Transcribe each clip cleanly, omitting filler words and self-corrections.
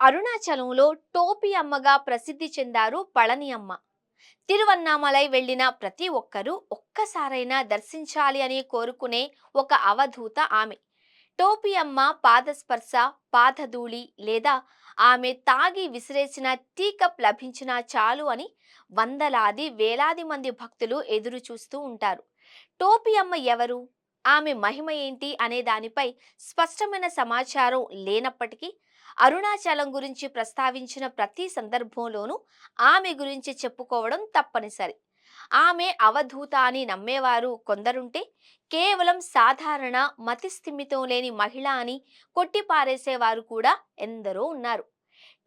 అరుణాచలంలో టోపీ అమ్మగా ప్రసిద్ధి చెందారు పళని అమ్మ. తిరువన్నామలై వెళ్ళిన ప్రతి ఒక్కరూ ఒక్కసారైనా దర్శించాలి అని కోరుకునే ఒక అవధూత ఆమె. టోపీ అమ్మ పాదస్పర్శ, పాదధూళి లేదా ఆమె తాగి విసిరేసిన టీ కప్ లభించినా చాలు అని వందలాది వేలాది మంది భక్తులు ఎదురు చూస్తూ ఉంటారు. టోపీ అమ్మ ఎవరు? ఆమె మహిమ ఏంటి అనే దానిపై స్పష్టమైన సమాచారం లేనప్పటికీ అరుణాచలం గురించి ప్రస్తావించిన ప్రతి సందర్భంలోనూ ఆమె గురించి చెప్పుకోవడం తప్పనిసరి. ఆమె అవధూత అని నమ్మేవారు కొందరుంటే, కేవలం సాధారణ మతిస్థిమితం లేని మహిళ అని కొట్టిపారేసేవారు కూడా ఎందరో ఉన్నారు.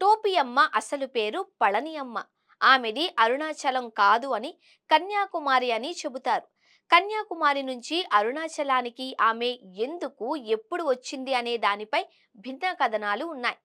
టోపీ అమ్మ అసలు పేరు పళని అమ్మ. ఆమెది అరుణాచలం కాదు అని, కన్యాకుమారి అని చెబుతారు. కన్యాకుమారి నుంచి అరుణాచలానికి ఆమె ఎందుకు, ఎప్పుడు వచ్చింది అనే దానిపై భిన్న కథనాలు ఉన్నాయి.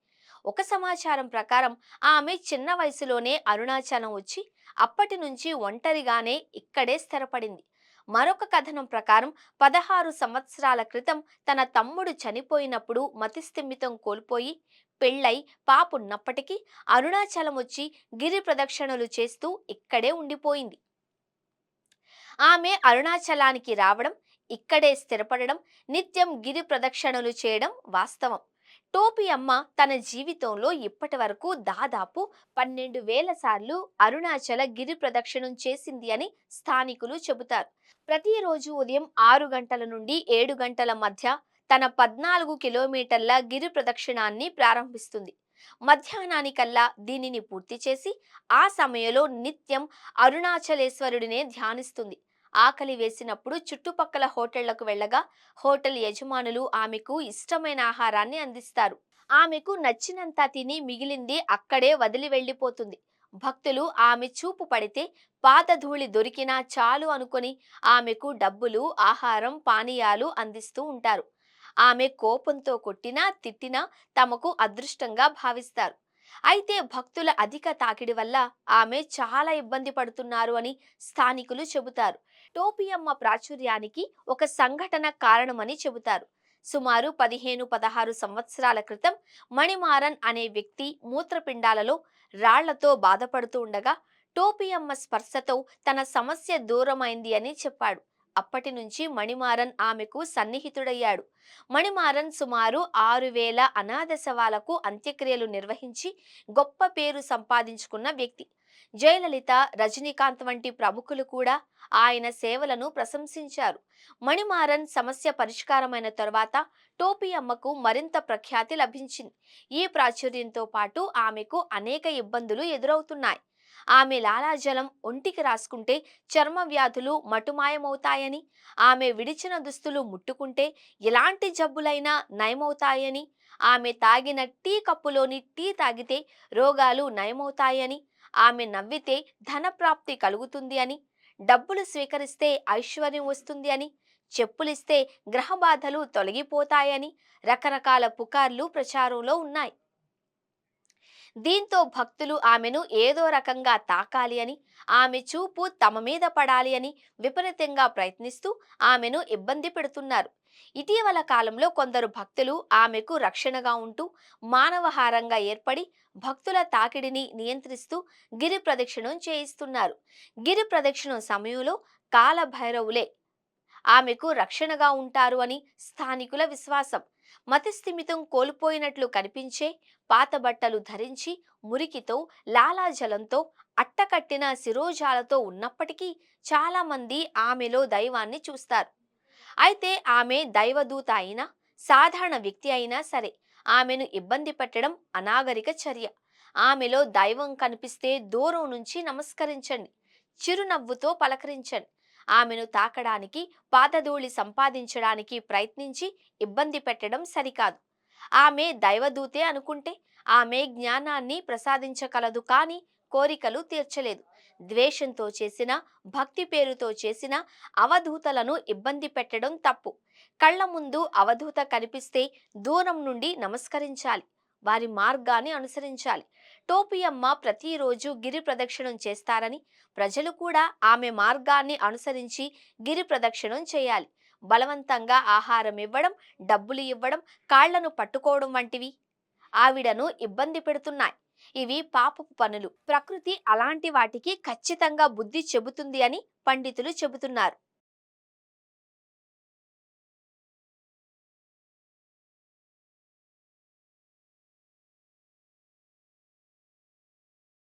ఒక సమాచారం ప్రకారం ఆమె చిన్న వయసులోనే అరుణాచలం వచ్చి అప్పటి నుంచి ఒంటరిగానే ఇక్కడే స్థిరపడింది. మరొక కథనం ప్రకారం 16 సంవత్సరాల క్రితం తన తమ్ముడు చనిపోయినప్పుడు మతిస్థిమితం కోల్పోయి పెళ్ళై పాపున్నప్పటికీ అరుణాచలం వచ్చి గిరి ప్రదక్షిణలు చేస్తూ ఇక్కడే ఉండిపోయింది. ఆమె అరుణాచలానికి రావడం, ఇక్కడే స్థిరపడడం, నిత్యం గిరి ప్రదక్షిణలు చేయడం వాస్తవం. టోపీ అమ్మ తన జీవితంలో ఇప్పటి వరకు దాదాపు 12,000 సార్లు అరుణాచల గిరి ప్రదక్షిణం చేసింది అని స్థానికులు చెబుతారు. ప్రతిరోజు ఉదయం 6 గంటల నుండి 7 గంటల మధ్య తన 14 కిలోమీటర్ల గిరి ప్రదక్షిణాన్ని ప్రారంభిస్తుంది. మధ్యాహ్నానికల్లా దీనిని పూర్తి చేసి ఆ సమయంలో నిత్యం అరుణాచలేశ్వరుడినే ధ్యానిస్తుంది. ఆకలి వేసినప్పుడు చుట్టుపక్కల హోటళ్లకు వెళ్ళగా హోటల్ యజమానులు ఆమెకు ఇష్టమైన ఆహారాన్ని అందిస్తారు. ఆమెకు నచ్చినంత తిని మిగిలింది అక్కడే వదిలి వెళ్ళిపోతుంది. భక్తులు ఆమె చూపు పడితే పాదధూళి దొరికినా చాలు అనుకొని ఆమెకు డబ్బులు, ఆహారం, పానీయాలు అందిస్తూ ఉంటారు. ఆమె కోపంతో కొట్టినా తిట్టినా తమకు అదృష్టంగా భావిస్తారు. అయితే భక్తుల అధిక తాకిడి వల్ల ఆమె చాలా ఇబ్బంది పడుతున్నారు అని స్థానికులు చెబుతారు. టోపియమ్మ ప్రాచుర్యానికి ఒక సంఘటన కారణమని చెబుతారు. సుమారు 15-16 సంవత్సరాల క్రితం మణిమారన్ అనే వ్యక్తి మూత్రపిండాలలో రాళ్లతో బాధపడుతూ ఉండగా టోపియమ్మ స్పర్శతో తన సమస్య దూరమైంది అని చెప్పాడు. అప్పటి నుంచి మణిమారన్ ఆమెకు సన్నిహితుడయ్యాడు. మణిమారన్ సుమారు 6,000 అనాథ శవాలకు అంత్యక్రియలు నిర్వహించి గొప్ప పేరు సంపాదించుకున్న వ్యక్తి. జయలలిత, రజనీకాంత్ వంటి ప్రముఖులు కూడా ఆయన సేవలను ప్రశంసించారు. మణిమారన్ సమస్య పరిష్కారమైన తరువాత టోపీ అమ్మకు మరింత ప్రఖ్యాతి లభించింది. ఈ ప్రాచుర్యంతో పాటు ఆమెకు అనేక ఇబ్బందులు ఎదురవుతున్నాయి. ఆమె లాలాజలం ఒంటికి రాసుకుంటే చర్మ వ్యాధులు మటుమాయమవుతాయని, ఆమె విడిచిన దుస్తులు ముట్టుకుంటే ఎలాంటి జబ్బులైనా నయమవుతాయని, ఆమె తాగిన టీ కప్పులోని టీ తాగితే రోగాలు నయమవుతాయని, ఆమె నవ్వితే ధనప్రాప్తి కలుగుతుంది అని, డబ్బులు స్వీకరిస్తే ఐశ్వర్యం వస్తుంది అని, చెప్పులిస్తే గ్రహబాధలు తొలగిపోతాయని రకరకాల పుకార్లు ప్రచారంలో ఉన్నాయి. దీంతో భక్తులు ఆమెను ఏదో రకంగా తాకాలి అని, ఆమె చూపు తమ మీద పడాలి అని విపరీతంగా ప్రయత్నిస్తూ ఆమెను ఇబ్బంది పెడుతున్నారు. ఇటీవల కాలంలో కొందరు భక్తులు ఆమెకు రక్షణగా ఉంటూ మానవహారంగా ఏర్పడి భక్తుల తాకిడిని నియంత్రిస్తూ గిరి ప్రదక్షిణం చేయిస్తున్నారు. గిరి ప్రదక్షిణం సమయంలో కాలభైరవులే ఆమెకు రక్షణగా ఉంటారు అని స్థానికుల విశ్వాసం. మతిస్థిమితం కోల్పోయినట్లు కనిపించే పాత బట్టలు ధరించి మురికితో, లాలాజలంతో, అట్టకట్టిన శిరోజాలతో ఉన్నప్పటికీ చాలా మంది ఆమెలో దైవాన్ని చూస్తారు. అయితే ఆమె దైవదూత అయినా, సాధారణ వ్యక్తి అయినా సరే ఆమెను ఇబ్బంది పెట్టడం అనాగరిక చర్య. ఆమెలో దైవం కనిపిస్తే దూరం నుంచి నమస్కరించండి, చిరునవ్వుతో పలకరించండి. ఆమెను తాకడానికి, పాదధూళి సంపాదించడానికి ప్రయత్నించి ఇబ్బంది పెట్టడం సరికాదు. ఆమె దైవదూతే అనుకుంటే ఆమె జ్ఞానాన్ని ప్రసాదించగలదు, కానీ కోరికలు తీర్చలేదు. ద్వేషంతో చేసిన, భక్తి పేరుతో చేసిన అవధూతలను ఇబ్బంది పెట్టడం తప్పు. కళ్ళ ముందు అవధూత కనిపిస్తే దూరం నుండి నమస్కరించాలి, వారి మార్గాన్ని అనుసరించాలి. టోపియమ్మ ప్రతిరోజు గిరి ప్రదక్షిణం చేస్తారని, ప్రజలు కూడా ఆమె మార్గాన్ని అనుసరించి గిరి ప్రదక్షిణం చేయాలి. బలవంతంగా ఆహారం ఇవ్వడం, డబ్బులు ఇవ్వడం, కాళ్లను పట్టుకోవడం వంటివి ఆవిడను ఇబ్బంది పెడుతున్నాయి. ఇవి పాపపు పనులు. ప్రకృతి అలాంటి వాటికి ఖచ్చితంగా బుద్ధి చెబుతుంది అని పండితులు చెబుతున్నారు.